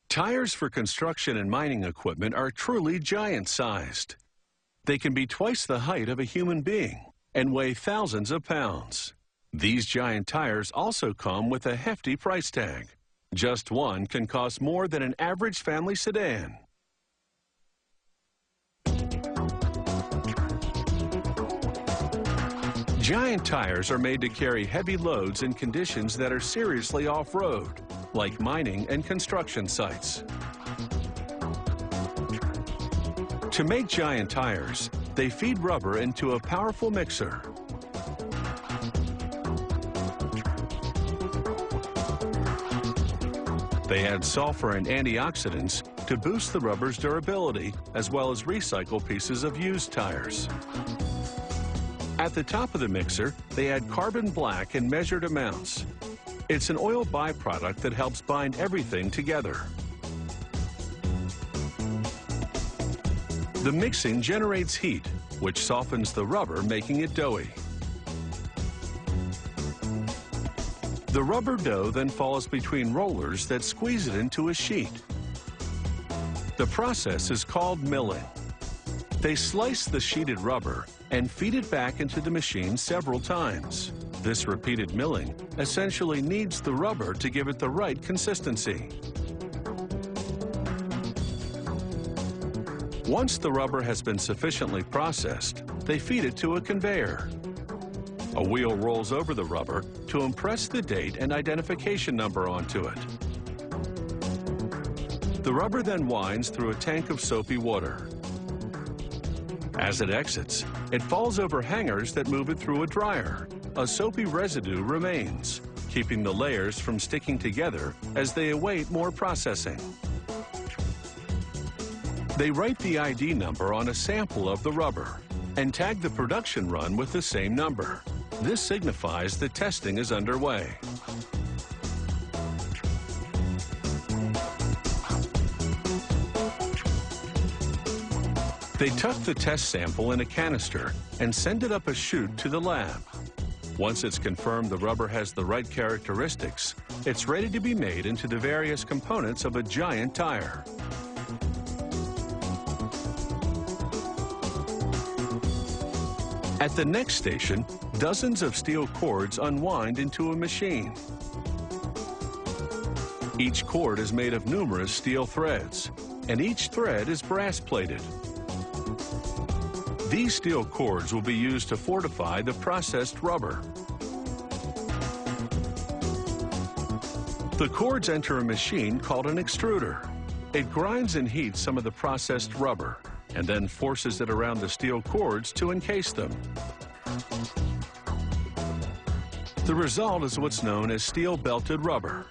Tires for construction and mining equipment are truly giant-sized. They can be twice the height of a human being and weigh thousands of pounds. These giant tires also come with a hefty price tag. Just one can cost more than an average family sedan. Giant tires are made to carry heavy loads in conditions that are seriously off-road, like mining and construction sites. To make giant tires, they feed rubber into a powerful mixer. They add sulfur and antioxidants to boost the rubber's durability, as well as recycle pieces of used tires. At the top of the mixer, they add carbon black in measured amounts. It's an oil byproduct that helps bind everything together. The mixing generates heat, which softens the rubber, making it doughy. The rubber dough then falls between rollers that squeeze it into a sheet. The process is called milling. They slice the sheeted rubber and feed it back into the machine several times. This repeated milling essentially kneads the rubber to give it the right consistency. Once the rubber has been sufficiently processed, they feed it to a conveyor. A wheel rolls over the rubber to impress the date and identification number onto it. The rubber then winds through a tank of soapy water. As it exits, it falls over hangers that move it through a dryer. A soapy residue remains, keeping the layers from sticking together as they await more processing. They write the ID number on a sample of the rubber and tag the production run with the same number. This signifies that testing is underway. They tuck the test sample in a canister and send it up a chute to the lab. Once it's confirmed the rubber has the right characteristics, it's ready to be made into the various components of a giant tire. At the next station, dozens of steel cords unwind into a machine. Each cord is made of numerous steel threads, and each thread is brass-plated. These steel cords will be used to fortify the processed rubber. The cords enter a machine called an extruder. It grinds and heats some of the processed rubber and then forces it around the steel cords to encase them. The result is what's known as steel-belted rubber.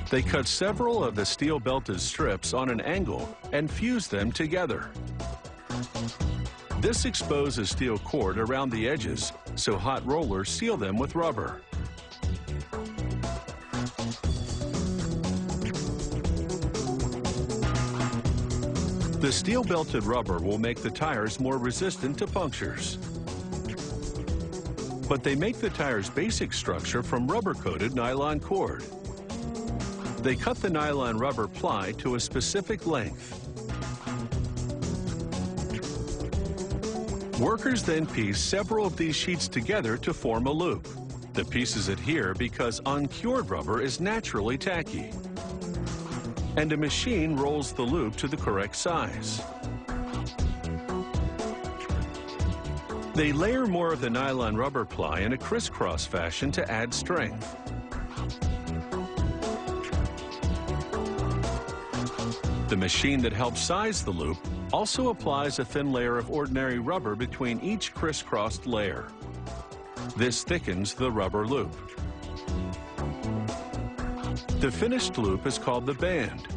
They cut several of the steel-belted strips on an angle and fuse them together. This exposes steel cord around the edges, so hot rollers seal them with rubber. The steel-belted rubber will make the tires more resistant to punctures. But they make the tire's basic structure from rubber-coated nylon cord. They cut the nylon rubber ply to a specific length. Workers then piece several of these sheets together to form a loop. The pieces adhere because uncured rubber is naturally tacky. And a machine rolls the loop to the correct size. They layer more of the nylon rubber ply in a crisscross fashion to add strength. The machine that helps size the loop also applies a thin layer of ordinary rubber between each crisscrossed layer. This thickens the rubber loop. The finished loop is called the band.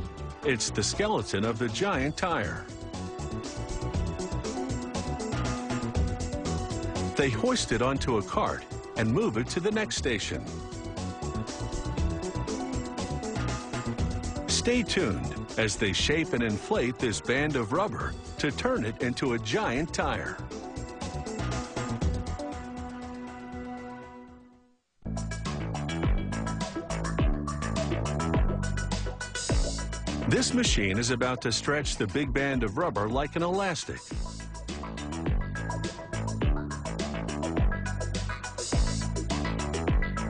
It's the skeleton of the giant tire. They hoist it onto a cart and move it to the next station. Stay tuned as they shape and inflate this band of rubber to turn it into a giant tire. This machine is about to stretch the big band of rubber like an elastic.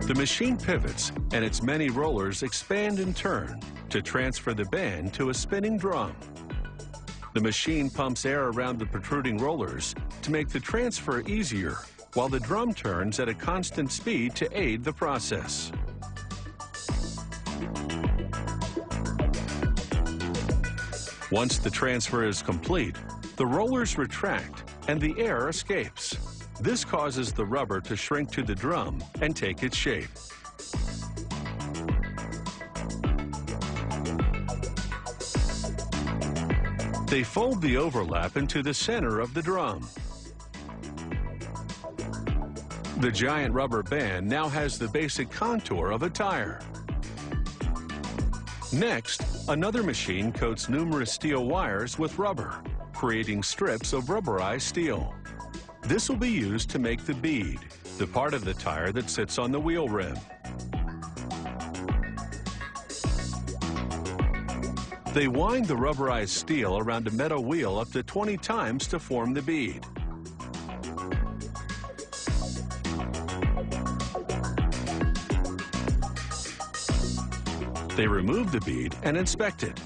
The machine pivots, and its many rollers expand and turn to transfer the band to a spinning drum. The machine pumps air around the protruding rollers to make the transfer easier, while the drum turns at a constant speed to aid the process. Once the transfer is complete, the rollers retract and the air escapes. This causes the rubber to shrink to the drum and take its shape. They fold the overlap into the center of the drum. The giant rubber band now has the basic contour of a tire. Next, another machine coats numerous steel wires with rubber, creating strips of rubberized steel. This will be used to make the bead, the part of the tire that sits on the wheel rim. They wind the rubberized steel around a metal wheel up to 20 times to form the bead. They remove the bead and inspect it.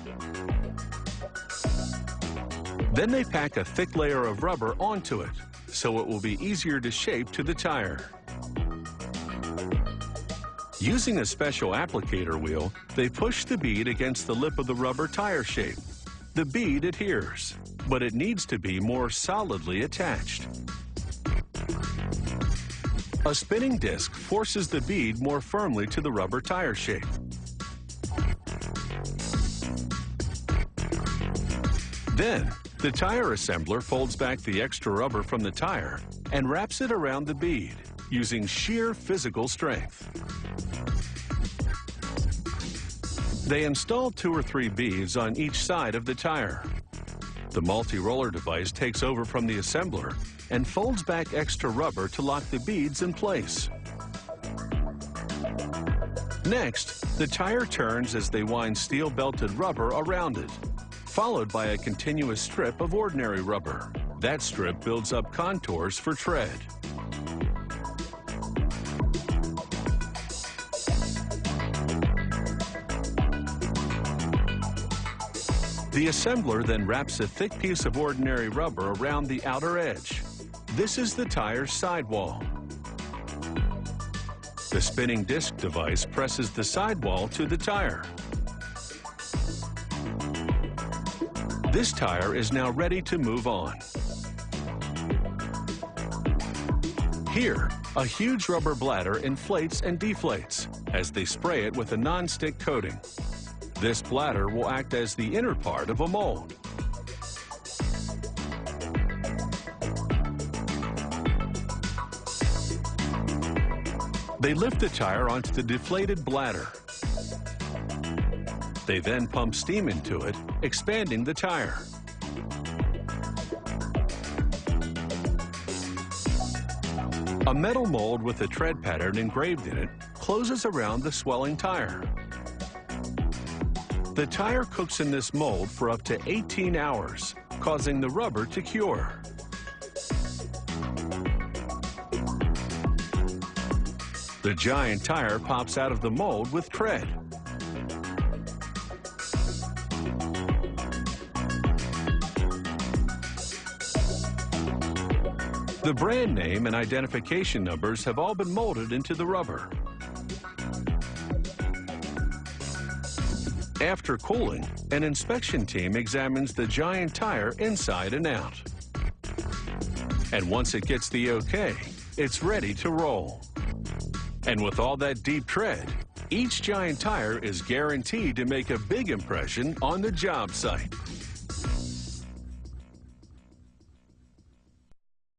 Then they pack a thick layer of rubber onto it, so it will be easier to shape to the tire. Using a special applicator wheel, they push the bead against the lip of the rubber tire shape. The bead adheres, but it needs to be more solidly attached. A spinning disc forces the bead more firmly to the rubber tire shape. Then, the tire assembler folds back the extra rubber from the tire and wraps it around the bead using sheer physical strength. They install 2 or 3 beads on each side of the tire. The multi-roller device takes over from the assembler and folds back extra rubber to lock the beads in place. Next, the tire turns as they wind steel-belted rubber around it, followed by a continuous strip of ordinary rubber. That strip builds up contours for tread. The assembler then wraps a thick piece of ordinary rubber around the outer edge. This is the tire's sidewall. The spinning disc device presses the sidewall to the tire. This tire is now ready to move on. Here, a huge rubber bladder inflates and deflates as they spray it with a non-stick coating. This bladder will act as the inner part of a mold. They lift the tire onto the deflated bladder. They then pump steam into it, expanding the tire. A metal mold with a tread pattern engraved in it closes around the swelling tire. The tire cooks in this mold for up to 18 hours, causing the rubber to cure. The giant tire pops out of the mold with tread. The brand name and identification numbers have all been molded into the rubber. After cooling, an inspection team examines the giant tire inside and out. And once it gets the okay, it's ready to roll. And with all that deep tread, each giant tire is guaranteed to make a big impression on the job site.